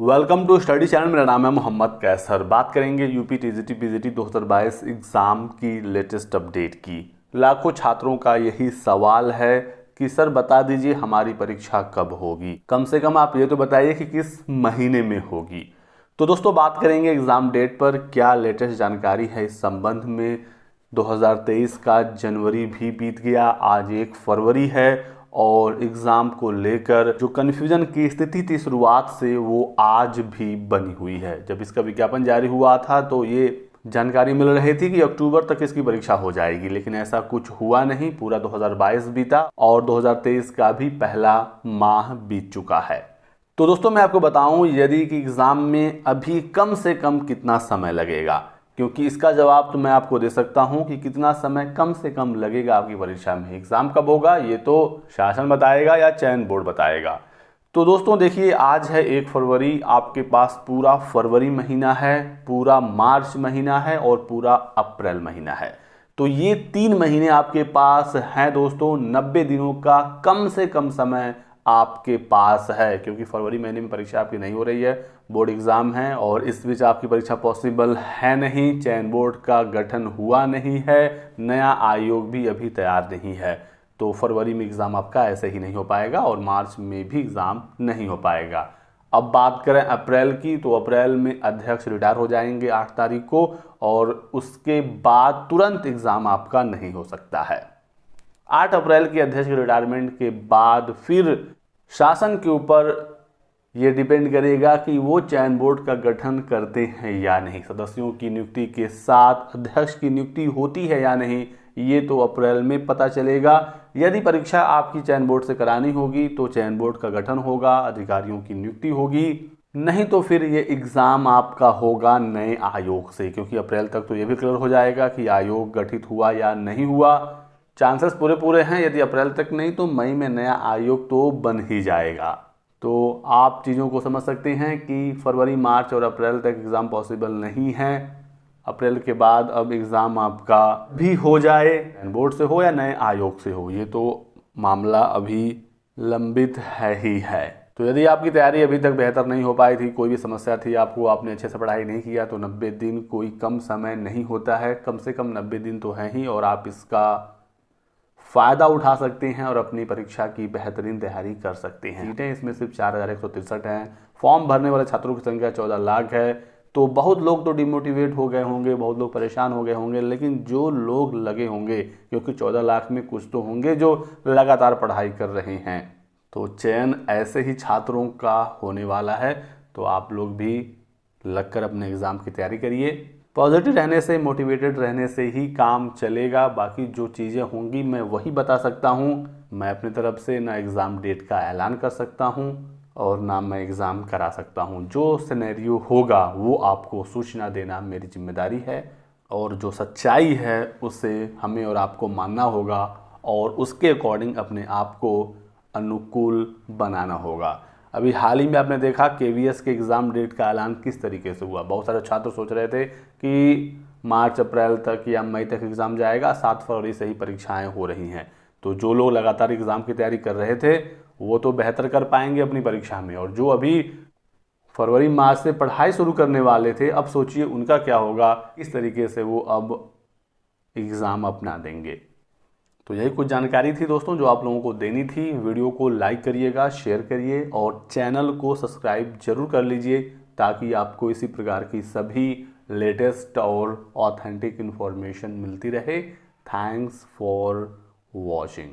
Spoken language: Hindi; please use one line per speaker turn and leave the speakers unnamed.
Welcome to study channel. मेरा नाम है मोहम्मद कैसर। बात करेंगे यूपी टीजीटी पीजीटी 2022 एग्ज़ाम की लेटेस्ट अपडेट की। लाखों छात्रों का यही सवाल है कि सर बता दीजिए हमारी परीक्षा कब होगी, कम से कम आप ये तो बताइए कि किस महीने में होगी। तो दोस्तों बात करेंगे एग्ज़ाम डेट पर। क्या लेटेस्ट जानकारी है इस संबंध में। 2023 का जनवरी भी बीत गया, आज 1 फरवरी है और एग्ज़ाम को लेकर जो कन्फ्यूजन की स्थिति थी शुरुआत से वो आज भी बनी हुई है। जब इसका विज्ञापन जारी हुआ था तो ये जानकारी मिल रही थी कि अक्टूबर तक इसकी परीक्षा हो जाएगी, लेकिन ऐसा कुछ हुआ नहीं। पूरा 2022 बीता और 2023 का भी पहला माह बीत चुका है। तो दोस्तों मैं आपको बताऊं यदि कि एग्ज़ाम में अभी कम से कम कितना समय लगेगा, क्योंकि इसका जवाब तो मैं आपको दे सकता हूं कि कितना समय कम से कम लगेगा आपकी परीक्षा में। एग्ज़ाम कब होगा ये तो शासन बताएगा या चयन बोर्ड बताएगा। तो दोस्तों देखिए, आज है 1 फरवरी, आपके पास पूरा फरवरी महीना है, पूरा मार्च महीना है और पूरा अप्रैल महीना है। तो ये 3 महीने आपके पास हैं दोस्तों। 90 दिनों का कम से कम समय आपके पास है, क्योंकि फरवरी महीने में परीक्षा आपकी नहीं हो रही है, बोर्ड एग्ज़ाम है और इस बीच आपकी परीक्षा पॉसिबल है नहीं। चयन बोर्ड का गठन हुआ नहीं है, नया आयोग भी अभी तैयार नहीं है। तो फरवरी में एग्ज़ाम आपका ऐसे ही नहीं हो पाएगा और मार्च में भी एग्ज़ाम नहीं हो पाएगा। अब बात करें अप्रैल की, तो अप्रैल में अध्यक्ष रिटायर हो जाएंगे 8 तारीख को और उसके बाद तुरंत एग्ज़ाम आपका नहीं हो सकता है। 8 अप्रैल की अध्यक्ष के रिटायरमेंट के बाद फिर शासन के ऊपर ये डिपेंड करेगा कि वो चयन बोर्ड का गठन करते हैं या नहीं। सदस्यों की नियुक्ति के साथ अध्यक्ष की नियुक्ति होती है या नहीं, ये तो अप्रैल में पता चलेगा। यदि परीक्षा आपकी चयन बोर्ड से करानी होगी तो चयन बोर्ड का गठन होगा, अधिकारियों की नियुक्ति होगी, नहीं तो फिर ये एग्ज़ाम आपका होगा नए आयोग से, क्योंकि अप्रैल तक तो ये भी क्लियर हो जाएगा कि आयोग गठित हुआ या नहीं हुआ। चांसेस पूरे हैं, यदि अप्रैल तक नहीं तो मई में नया आयोग तो बन ही जाएगा। तो आप चीज़ों को समझ सकते हैं कि फरवरी, मार्च और अप्रैल तक एग्ज़ाम पॉसिबल नहीं है। अप्रैल के बाद अब एग्ज़ाम आपका भी हो जाए, बोर्ड से हो या नए आयोग से हो, ये तो मामला अभी लंबित है ही है। तो यदि आपकी तैयारी अभी तक बेहतर नहीं हो पाई थी, कोई भी समस्या थी आपको, आपने अच्छे से पढ़ाई नहीं किया, तो 90 दिन कोई कम समय नहीं होता है। कम से कम 90 दिन तो हैं ही और आप इसका फ़ायदा उठा सकते हैं और अपनी परीक्षा की बेहतरीन तैयारी कर सकते हैं। सीटें इसमें सिर्फ 4163 हैं। फॉर्म भरने वाले छात्रों की संख्या 14 लाख है। तो बहुत लोग तो डिमोटिवेट हो गए होंगे, बहुत लोग परेशान हो गए होंगे, लेकिन जो लोग लगे होंगे, क्योंकि 14 लाख में कुछ तो होंगे जो लगातार पढ़ाई कर रहे हैं, तो चयन ऐसे ही छात्रों का होने वाला है। तो आप लोग भी लगकर अपने एग्ज़ाम की तैयारी करिए। पॉजिटिव रहने से, मोटिवेटेड रहने से ही काम चलेगा। बाकी जो चीज़ें होंगी मैं वही बता सकता हूँ। मैं अपनी तरफ से ना एग्ज़ाम डेट का ऐलान कर सकता हूँ और ना मैं एग्ज़ाम करा सकता हूँ। जो सिनेरियो होगा वो आपको सूचना देना मेरी जिम्मेदारी है और जो सच्चाई है उसे हमें और आपको मानना होगा और उसके अकॉर्डिंग अपने आप को अनुकूल बनाना होगा। अभी हाल ही में आपने देखा केवीएस के एग्ज़ाम डेट का ऐलान किस तरीके से हुआ। बहुत सारे छात्र सोच रहे थे कि मार्च अप्रैल तक या मई तक एग्ज़ाम जाएगा, 7 फरवरी से ही परीक्षाएं हो रही हैं। तो जो लोग लगातार एग्ज़ाम की तैयारी कर रहे थे वो तो बेहतर कर पाएंगे अपनी परीक्षा में, और जो अभी फरवरी मार्च से पढ़ाई शुरू करने वाले थे, अब सोचिए उनका क्या होगा, किस तरीके से वो अब एग्ज़ाम अपना देंगे। तो यही कुछ जानकारी थी दोस्तों जो आप लोगों को देनी थी। वीडियो को लाइक करिएगा, शेयर करिए और चैनल को सब्सक्राइब जरूर कर लीजिए, ताकि आपको इसी प्रकार की सभी लेटेस्ट और ऑथेंटिक इन्फॉर्मेशन मिलती रहे। Thanks for watching.